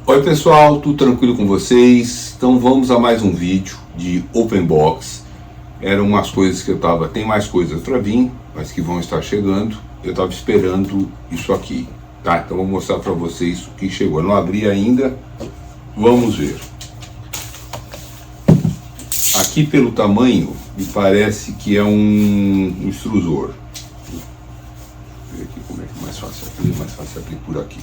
Oi pessoal, tudo tranquilo com vocês? Então vamos a mais um vídeo de Open Box. Eram umas coisas que tem mais coisas para vir, mas que vão estar chegando. Eu estava esperando isso aqui, tá? Então vou mostrar para vocês o que chegou. Eu não abri ainda, vamos ver. Aqui pelo tamanho, me parece que é um extrusor. Vou ver aqui como é que é mais fácil abrir por aqui.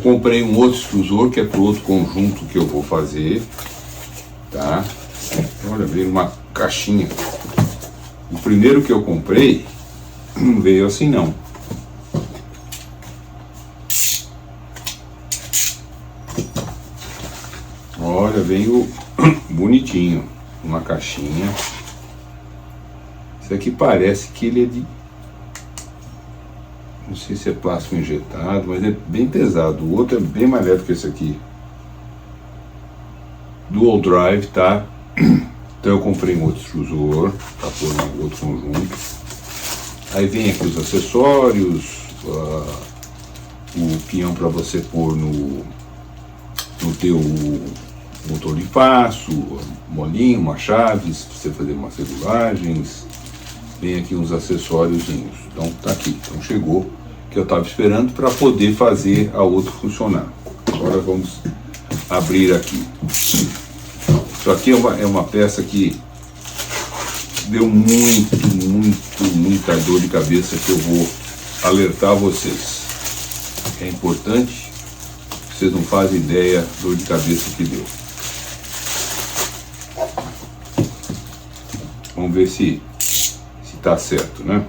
Comprei um outro extrusor que é para o outro conjunto que eu vou fazer, tá? Olha, veio uma caixinha. O primeiro que eu comprei não veio assim não. Olha, veio bonitinho, uma caixinha. Isso aqui parece que ele é de... não sei se é plástico injetado, mas é bem pesado. O outro é bem mais leve que esse aqui. Dual drive, tá? Então eu comprei um outro extrusor para pôr no outro conjunto. Aí vem aqui os acessórios, o peão para você pôr no teu motor de passo, molinho, uma chave, para você fazer umas regulagens. Vem aqui uns acessóriozinhos. Então tá aqui, então chegou, que eu estava esperando para poder fazer a outra funcionar. Agora vamos abrir aqui. Isso aqui é uma peça que deu muita dor de cabeça, que eu vou alertar vocês. É importante, vocês não fazem ideia da dor de cabeça que deu. Vamos ver se tá certo, né?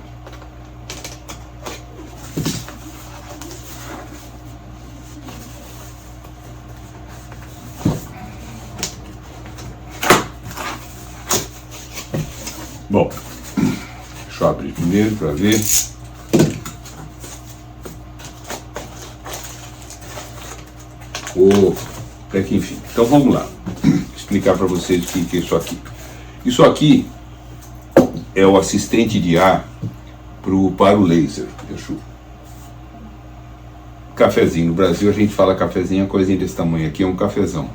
Bom, deixa eu abrir primeiro para ver. Até que enfim. Então vamos lá, explicar para vocês o que é isso aqui. Isso aqui é o assistente de ar para o laser. Deixa eu... Cafezinho. No Brasil a gente fala cafezinho, a coisinha desse tamanho aqui é um cafezão.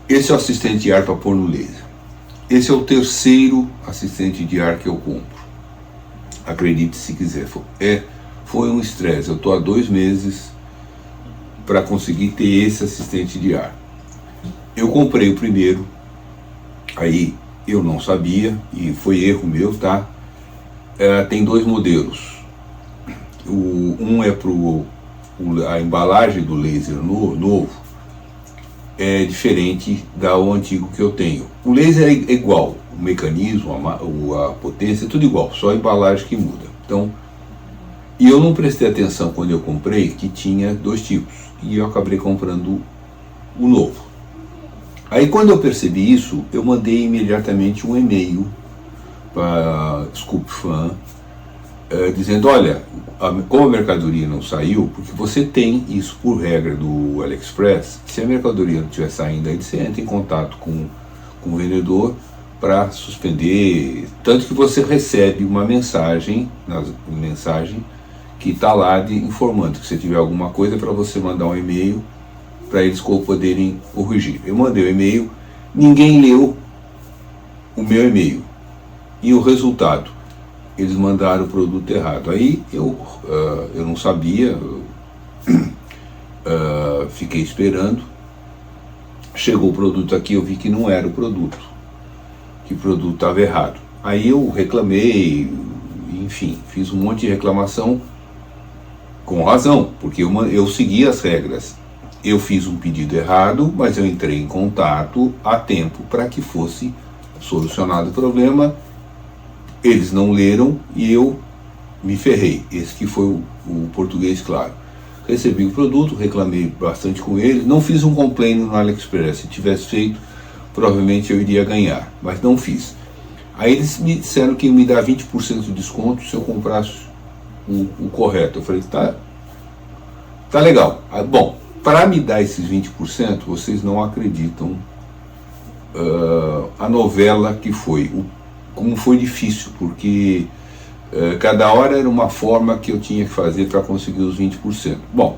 Esse é o assistente de ar para pôr no laser. Esse é o terceiro assistente de ar que eu compro. Acredite se quiser. Foi um estresse. Eu estou há 2 meses para conseguir ter esse assistente de ar. Eu comprei o primeiro, aí eu não sabia, e foi erro meu, tá? Tem 2 modelos. Um é a embalagem do laser novo, é diferente do antigo que eu tenho. O laser é igual, o mecanismo, a potência, é tudo igual, só a embalagem que muda. Então, e eu não prestei atenção quando eu comprei que tinha 2 tipos, e eu acabei comprando o novo. Aí quando eu percebi isso, eu mandei imediatamente um e-mail para ScoopFan, dizendo, olha, como a mercadoria não saiu, porque você tem isso por regra do AliExpress, se a mercadoria não estiver saindo, aí você entra em contato com o vendedor para suspender, tanto que você recebe uma mensagem que está lá informando que se tiver alguma coisa para você mandar um e-mail para eles poderem corrigir. Eu mandei o e-mail, ninguém leu o meu e-mail. E o resultado? Eles mandaram o produto errado. Aí eu não sabia, fiquei esperando. Chegou o produto aqui, eu vi que não era o produto, que o produto estava errado. Aí eu reclamei, enfim, fiz um monte de reclamação com razão, porque eu segui as regras. Eu fiz um pedido errado, mas eu entrei em contato a tempo para que fosse solucionado o problema. Eles não leram e eu me ferrei. Esse que foi o português claro. Recebi o produto, reclamei bastante com eles, não fiz um complaint no AliExpress. Se tivesse feito, provavelmente eu iria ganhar, mas não fiz. Aí eles me disseram que ia me dar 20% de desconto se eu comprasse o correto. Eu falei, tá legal. Bom, para me dar esses 20%, vocês não acreditam a novela que foi, como foi difícil, porque cada hora era uma forma que eu tinha que fazer para conseguir os 20%. Bom,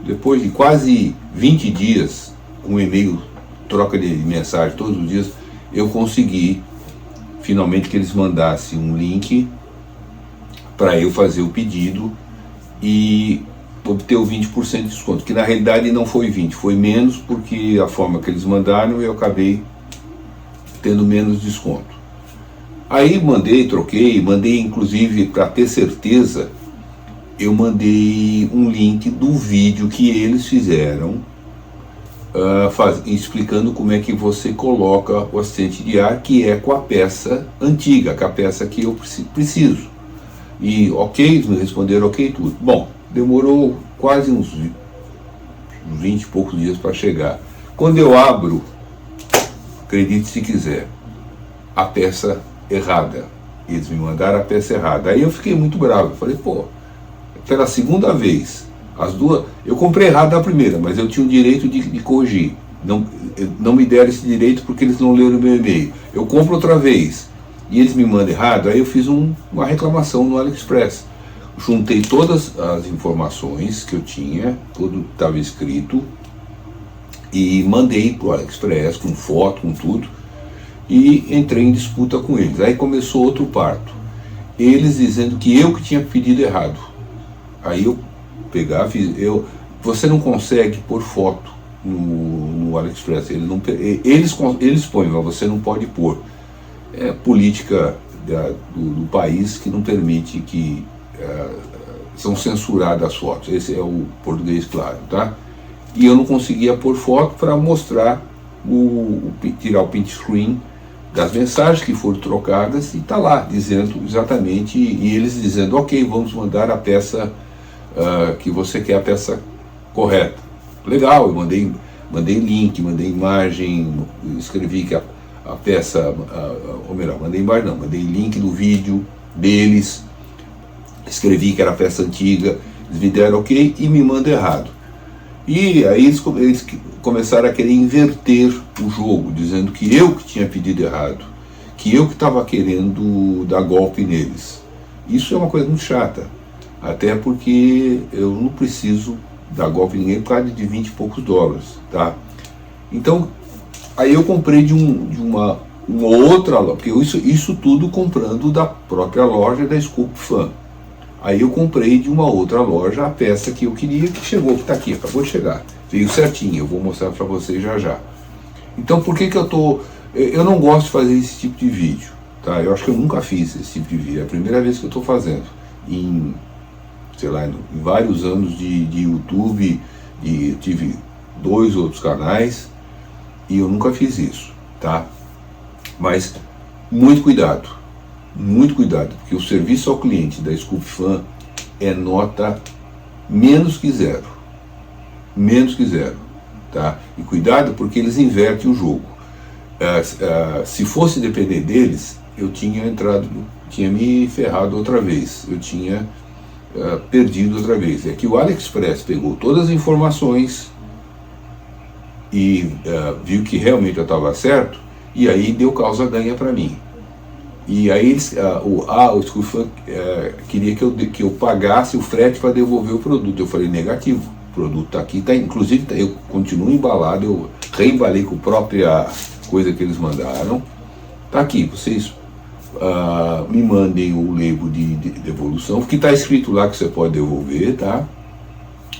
depois de quase 20 dias, com e-mail, troca de mensagem todos os dias, eu consegui finalmente que eles mandassem um link para eu fazer o pedido e obter o 20% de desconto, que na realidade não foi 20, foi menos, porque a forma que eles mandaram eu acabei tendo menos desconto. Aí troquei, mandei inclusive, para ter certeza, eu mandei um link do vídeo que eles fizeram explicando como é que você coloca o assistente de ar, que é com a peça antiga, com a peça que eu preciso. E ok, eles me responderam ok, tudo. Bom, demorou quase uns 20 e poucos dias para chegar. Quando eu abro, acredite se quiser, a peça errada. Eles me mandaram a peça errada. Aí eu fiquei muito bravo. Eu falei, pô, pela segunda vez, as duas, eu comprei errado na primeira, mas eu tinha o direito de corrigir. Não me deram esse direito porque eles não leram o meu e-mail. Eu compro outra vez e eles me mandam errado. Aí eu fiz uma reclamação no AliExpress. Juntei todas as informações que eu tinha, tudo estava escrito, e mandei para o AliExpress com foto, com tudo, e entrei em disputa com eles. Aí começou outro parto. Eles dizendo que eu que tinha pedido errado. Aí eu pegava, você não consegue pôr foto no AliExpress. Eles põem, mas você não pode pôr. É política do país que não permite que são censuradas as fotos. Esse é o português claro, tá? E eu não conseguia pôr foto para mostrar, tirar o print screen das mensagens que foram trocadas e tá lá, dizendo exatamente, e eles dizendo, ok, vamos mandar a peça que você quer, a peça correta. Legal, eu mandei link, mandei imagem, escrevi que a peça, ou melhor, mandei imagem não, mandei link do vídeo deles, escrevi que era a peça antiga, eles me deram ok e me mandam errado. E aí eles começaram a querer inverter o jogo, dizendo que eu que tinha pedido errado, que eu que estava querendo dar golpe neles. Isso é uma coisa muito chata, até porque eu não preciso dar golpe em ninguém por causa de 20 e poucos dólares, tá? Então, aí eu comprei de uma outra loja, porque isso tudo comprando da própria loja da Scoop Fan. Aí eu comprei de uma outra loja a peça que eu queria, que chegou, que está aqui, acabou de chegar. Veio certinho, eu vou mostrar para vocês já já. Então por que eu não gosto de fazer esse tipo de vídeo, tá? Eu acho que eu nunca fiz esse tipo de vídeo, é a primeira vez que eu estou fazendo. Em vários anos de YouTube, e tive 2 outros canais, e eu nunca fiz isso, tá? Mas muito cuidado, porque o serviço ao cliente da Scoop Fan é nota menos que zero, tá? E cuidado porque eles invertem o jogo. Se fosse depender deles, eu tinha me ferrado outra vez, eu tinha perdido outra vez. É que o AliExpress pegou todas as informações e viu que realmente eu estava certo, e aí deu causa ganha para mim. E aí o Scoop Fan queria que eu pagasse o frete para devolver o produto. Eu falei, negativo, o produto está aqui, inclusive eu continuo embalado, eu reembalei com a própria coisa que eles mandaram. Está aqui, vocês me mandem o label de devolução, que está escrito lá que você pode devolver, tá?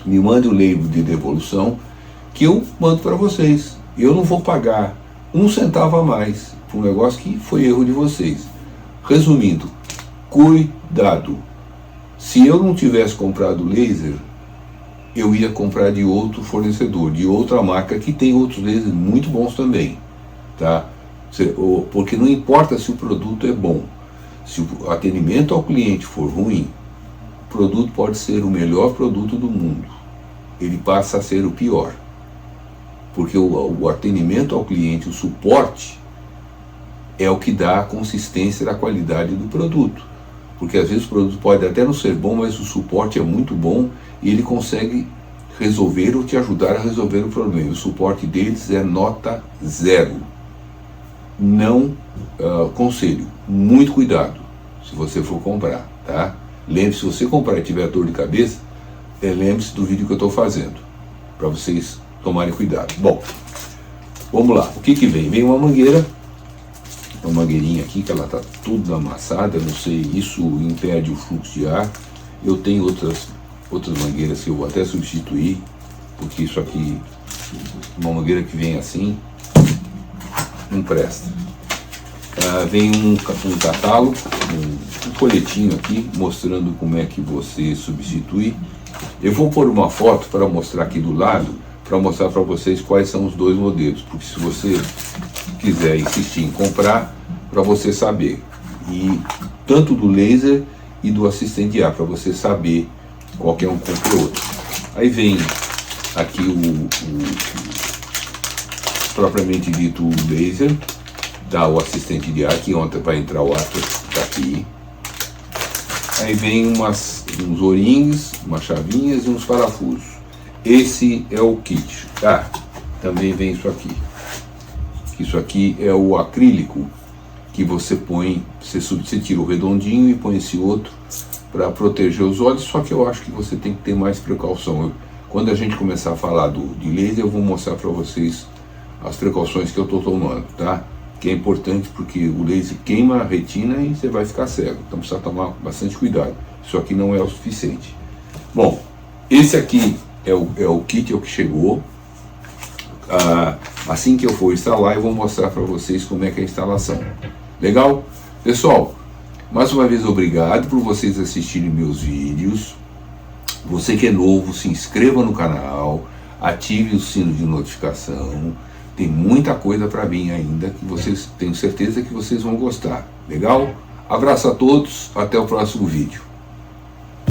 Me mandem o label de devolução, que eu mando para vocês. Eu não vou pagar 1 centavo a mais por um negócio que foi erro de vocês. Resumindo, cuidado. Se eu não tivesse comprado laser, eu ia comprar de outro fornecedor, de outra marca que tem outros lasers muito bons também, tá? Porque não importa se o produto é bom, se o atendimento ao cliente for ruim, o produto pode ser o melhor produto do mundo, ele passa a ser o pior, porque o atendimento ao cliente, o suporte, é o que dá a consistência da qualidade do produto. Porque às vezes o produto pode até não ser bom, mas o suporte é muito bom e ele consegue resolver ou te ajudar a resolver o problema. O suporte deles é nota 0. Não conselho. Muito cuidado se você for comprar, tá? Lembre-se, se você comprar e tiver dor de cabeça, lembre-se do vídeo que eu estou fazendo, para vocês tomarem cuidado. Bom, vamos lá. O que vem? Vem uma mangueira, uma mangueirinha aqui, que ela está toda amassada, não sei, isso impede o fluxo de ar. Eu tenho outras mangueiras que eu vou até substituir, porque isso aqui, uma mangueira que vem assim, não presta. Vem um catálogo, um folhetinho aqui, mostrando como é que você substitui. Eu vou pôr uma foto para mostrar aqui do lado, para mostrar para vocês quais são os dois modelos, porque se você quiser insistir em comprar, para você saber, e tanto do laser e do assistente de ar, para você saber qualquer um compra o outro. Aí vem aqui o propriamente dito o laser, dá o assistente de ar, que ontem vai entrar o ar tá aqui. Aí vem uns O-rings, umas chavinhas e uns parafusos. Esse é o kit. Também vem isso aqui. Isso aqui é o acrílico que você põe, você tira o redondinho e põe esse outro para proteger os olhos, só que eu acho que você tem que ter mais precaução. Quando a gente começar a falar de laser, eu vou mostrar para vocês as precauções que eu estou tomando, tá? Que é importante porque o laser queima a retina e você vai ficar cego, então precisa tomar bastante cuidado. Isso aqui não é o suficiente. Bom, esse aqui é o kit, é o que chegou. Assim que eu for instalar, eu vou mostrar para vocês como é que é a instalação. Legal? Pessoal, mais uma vez obrigado por vocês assistirem meus vídeos. Você que é novo, se inscreva no canal, ative o sino de notificação. Tem muita coisa para vir ainda que vocês, tenho certeza que vocês vão gostar. Legal? Abraço a todos, até o próximo vídeo.